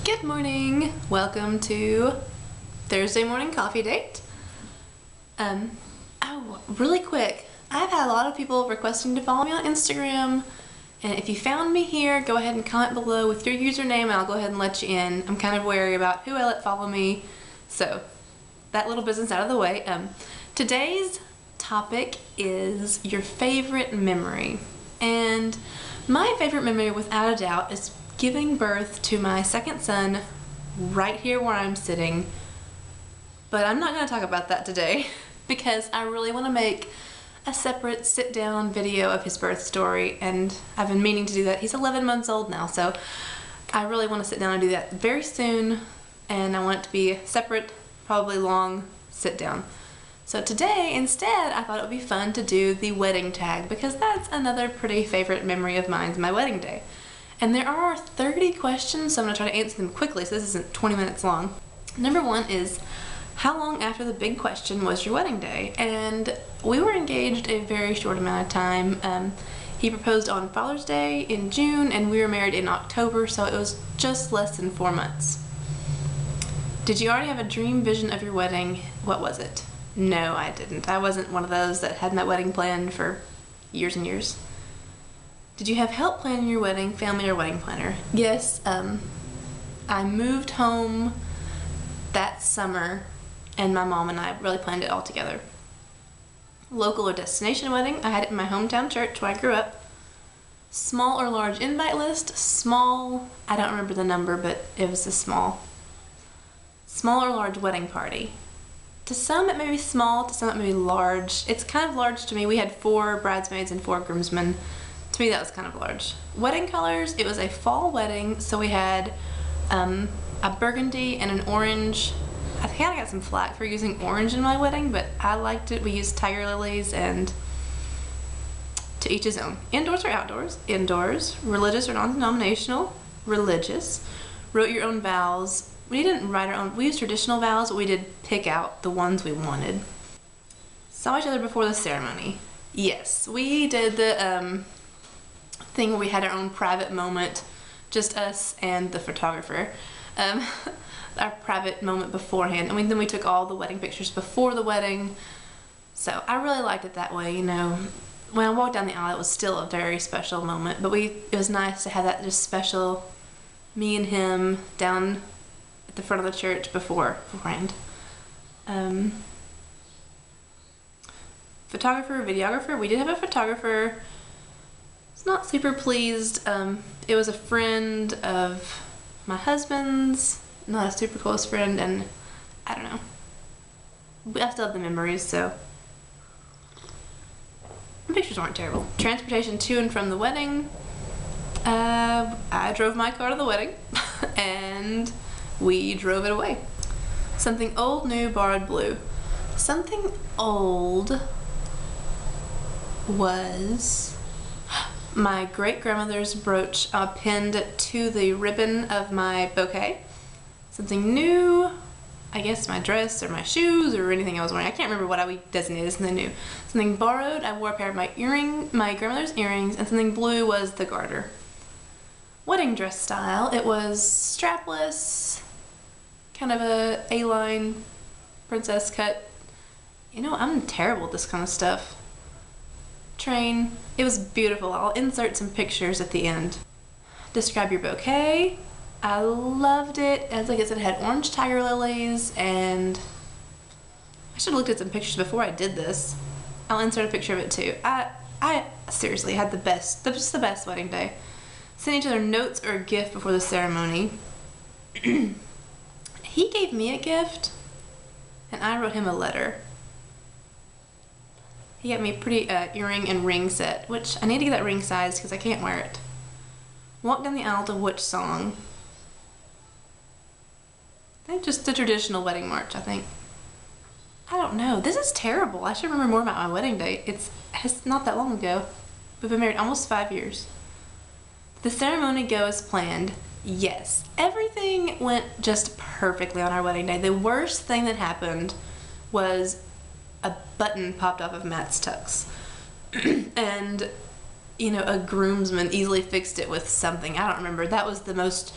Good morning. Welcome to Thursday morning coffee date. Really quick, I've had a lot of people requesting to follow me on Instagram, and if you found me here, go ahead and comment below with your username and I'll go ahead and let you in. I'm kind of wary about who I let follow me, so that little business out of the way. Today's topic is your favorite memory, and my favorite memory without a doubt is giving birth to my second son right here where I'm sitting. But I'm not going to talk about that today because I really want to make a separate sit-down video of his birth story, and I've been meaning to do that. He's 11 months old now, so I really want to sit down and do that very soon, and I want it to be a separate, probably long sit-down. So today, instead, I thought it would be fun to do the wedding tag because that's another pretty favorite memory of mine, my wedding day. And there are 30 questions, so I'm going to try to answer them quickly so this isn't 20 minutes long. Number one is, how long after the big question was your wedding day? And we were engaged a very short amount of time. He proposed on Father's Day in June, and we were married in October, so it was just less than 4 months. Did you already have a dream vision of your wedding? What was it? No, I didn't. I wasn't one of those that had my wedding planned for years and years. Did you have help planning your wedding, family or wedding planner? Yes, I moved home that summer and my mom and I really planned it all together. Local or destination wedding, I had it in my hometown church where I grew up. Small or large invite list? Small, I don't remember the number, but it was a small. Small or large wedding party? To some it may be small, to some it may be large. It's kind of large to me. We had 4 bridesmaids and 4 groomsmen. To me that was kind of large. Wedding colors, it was a fall wedding, so we had a burgundy and an orange. I think I got some flack for using orange in my wedding, but I liked it. We used tiger lilies, and to each his own. Indoors or outdoors? Indoors. Religious or non-denominational? Religious. Wrote your own vows. We didn't write our own. We used traditional vows, but we did pick out the ones we wanted. Saw each other before the ceremony. Yes, we did the thing where we had our own private moment, just us and the photographer. Our private moment beforehand, and then we took all the wedding pictures before the wedding. So I really liked it that way, you know. When I walked down the aisle, it was still a very special moment, but it was nice to have that just special me and him down at the front of the church beforehand. Photographer, videographer, we did have a photographer. I was not super pleased. It was a friend of my husband's, not a super close friend, and I don't know. I still have the memories, so the pictures weren't terrible. Transportation to and from the wedding. I drove my car to the wedding, and we drove it away. Something old, new, borrowed, blue. Something old was my great-grandmother's brooch pinned to the ribbon of my bouquet. Something new, I guess my dress or my shoes or anything I was wearing. I can't remember what I would designate as something new. Something borrowed, I wore a pair of my grandmother's earrings, and something blue was the garter. Wedding dress style, it was strapless, kind of a A-line princess cut. You know, I'm terrible at this kind of stuff. Train, it was beautiful. I'll insert some pictures at the end. Describe your bouquet. I loved it. As like I said, it had orange tiger lilies, and I should have looked at some pictures before I did this. I'll insert a picture of it too. I seriously had just the best wedding day. Sent each other notes or a gift before the ceremony. He gave me a gift, and I wrote him a letter. He got me a pretty earring and ring set, which I need to get that ring sized because I can't wear it. Walk down the aisle to which song? I think just the traditional wedding march, I think. I don't know. This is terrible. I should remember more about my wedding day. It's not that long ago. We've been married almost 5 years. Did the ceremony go as planned? Yes. Everything went just perfectly on our wedding day. The worst thing that happened was a button popped off of Matt's tux. And a groomsman easily fixed it with something. I don't remember. That was the most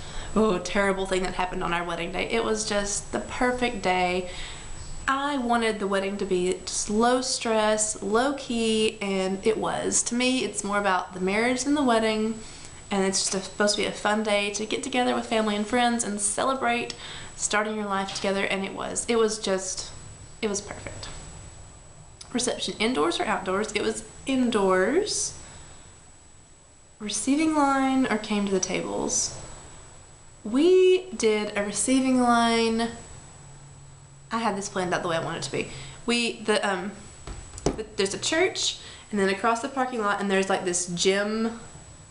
terrible thing that happened on our wedding day. It was just the perfect day. I wanted the wedding to be just low stress, low key, and it was. To me, it's more about the marriage than the wedding, and it's just supposed to be a fun day to get together with family and friends and celebrate starting your life together, and it was. It was perfect. Reception, indoors or outdoors? It was indoors. Receiving line or came to the tables? We did a receiving line. I had this planned out the way I wanted it to be. There's a church, and then across the parking lot, and there's like this gym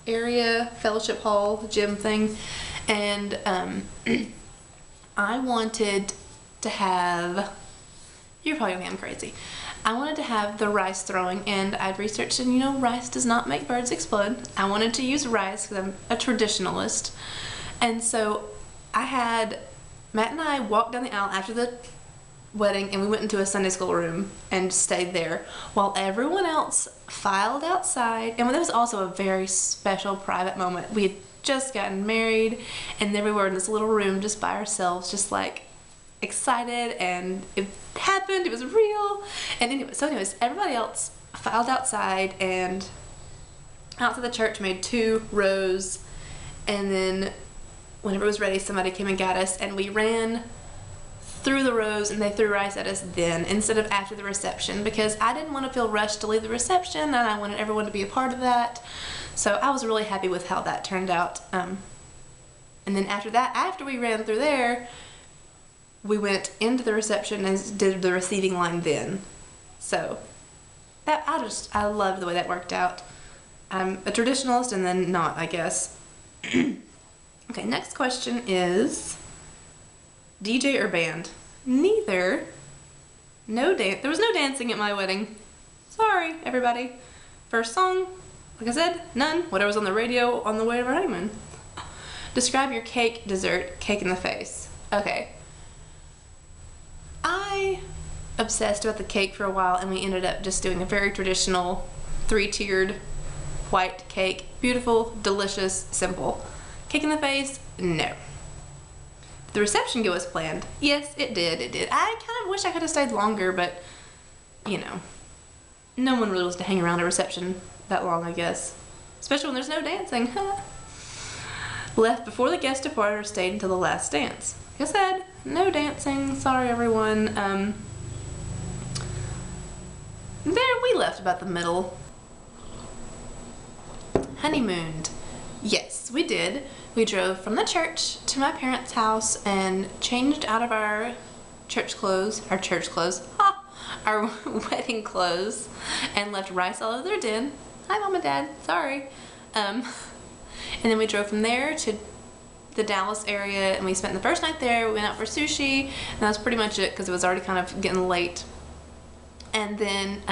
area, fellowship hall, gym thing, and I wanted to have, you're probably gonna think I'm crazy, I wanted to have the rice throwing, and I'd researched, and rice does not make birds explode. I wanted to use rice because I'm a traditionalist, and so Matt and I walked down the aisle after the wedding, and we went into a Sunday school room and stayed there while everyone else filed outside. And it was also a very special private moment. We had just gotten married, and there we were in this little room just by ourselves, just like excited, and it happened, it was real. And anyways, everybody else filed outside, and out to the church, made 2 rows, and then whenever it was ready, somebody came and got us, and we ran through the rows, and they threw rice at us then instead of after the reception, because I didn't want to feel rushed to leave the reception, and I wanted everyone to be a part of that. So I was really happy with how that turned out. And then after we ran through there, we went into the reception and did the receiving line then. So I love the way that worked out. I'm a traditionalist and then not, I guess. Okay, next question is DJ or band? Neither. There was no dancing at my wedding. Sorry, everybody. First song, like I said, none. Whatever's on the radio on the way to our honeymoon. Describe your cake, dessert, cake in the face. Okay. I obsessed about the cake for a while, and we ended up just doing a very traditional 3-tiered white cake. Beautiful, delicious, simple. Cake in the face? No. The reception go as planned? Yes, it did. I kind of wish I could have stayed longer, but no one really wants to hang around a reception that long, I guess. Especially when there's no dancing. Left before the guests departed or stayed until the last dance? Like I said, no dancing. Sorry, everyone. We left about the middle. Honeymooned. Yes, we did. We drove from the church to my parents' house and changed out of our our wedding clothes, and left rice all over their den. Hi, Mom and Dad. Sorry. And then we drove from there to the Dallas area, and we spent the first night there. We went out for sushi, and that was pretty much it because it was already kind of getting late. And then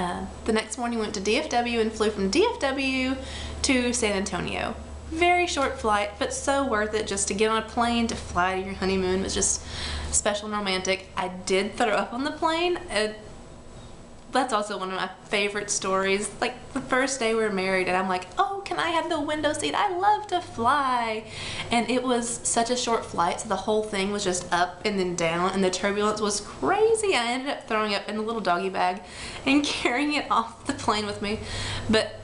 the next morning we went to DFW and flew from DFW to San Antonio. Very short flight, but so worth it just to get on a plane to fly to your honeymoon. It was just special and romantic. I did throw up on the plane. That's also one of my favorite stories. Like the first day we were married, and I'm like, oh, can I have the window seat? I love to fly. And it was such a short flight, so the whole thing was just up and then down, and the turbulence was crazy. I ended up throwing up in the little doggy bag and carrying it off the plane with me. But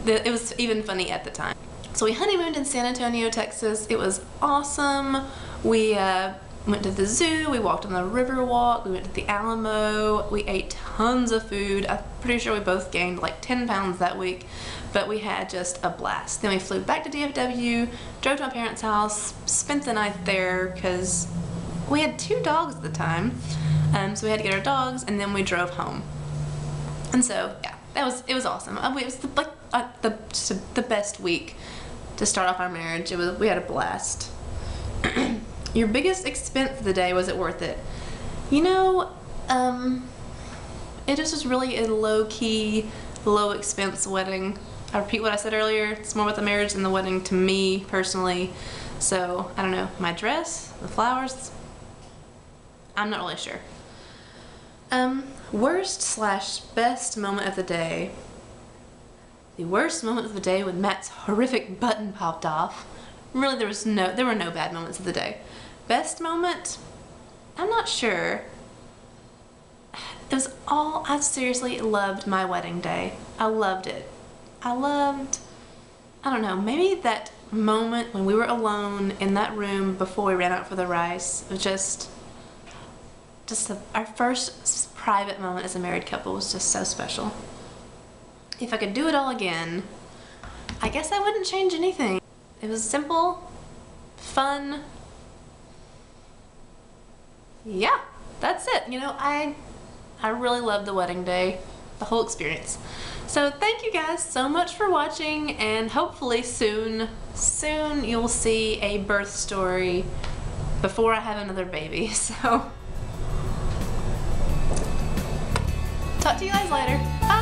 it was even funny at the time. So we honeymooned in San Antonio, Texas. It was awesome. We went to the zoo, we walked on the river walk, we went to the Alamo, we ate tons of food. I'm pretty sure we both gained like 10 pounds that week, but we had just a blast. Then we flew back to DFW, drove to my parents' house, spent the night there because we had 2 dogs at the time, so we had to get our dogs, and then we drove home. And so, yeah, it was awesome. It was the best week to start off our marriage. We had a blast. Your biggest expense of the day, was it worth it? It just was really a low-key, low-expense wedding. I repeat what I said earlier, it's more about the marriage than the wedding to me, personally. So, I don't know, my dress, the flowers, I'm not really sure. Worst/best moment of the day. The worst moment of the day when Matt's horrific button popped off. Really, there were no bad moments of the day. Best moment? I'm not sure. I seriously loved my wedding day. I loved it. I don't know, maybe that moment when we were alone in that room before we ran out for the rice was just our first private moment as a married couple was just so special. If I could do it all again, I guess I wouldn't change anything. It was simple, fun. Yeah, that's it. You know, I really loved the wedding day, the whole experience. So thank you guys so much for watching, and hopefully soon you'll see a birth story before I have another baby. So talk to you guys later. Bye.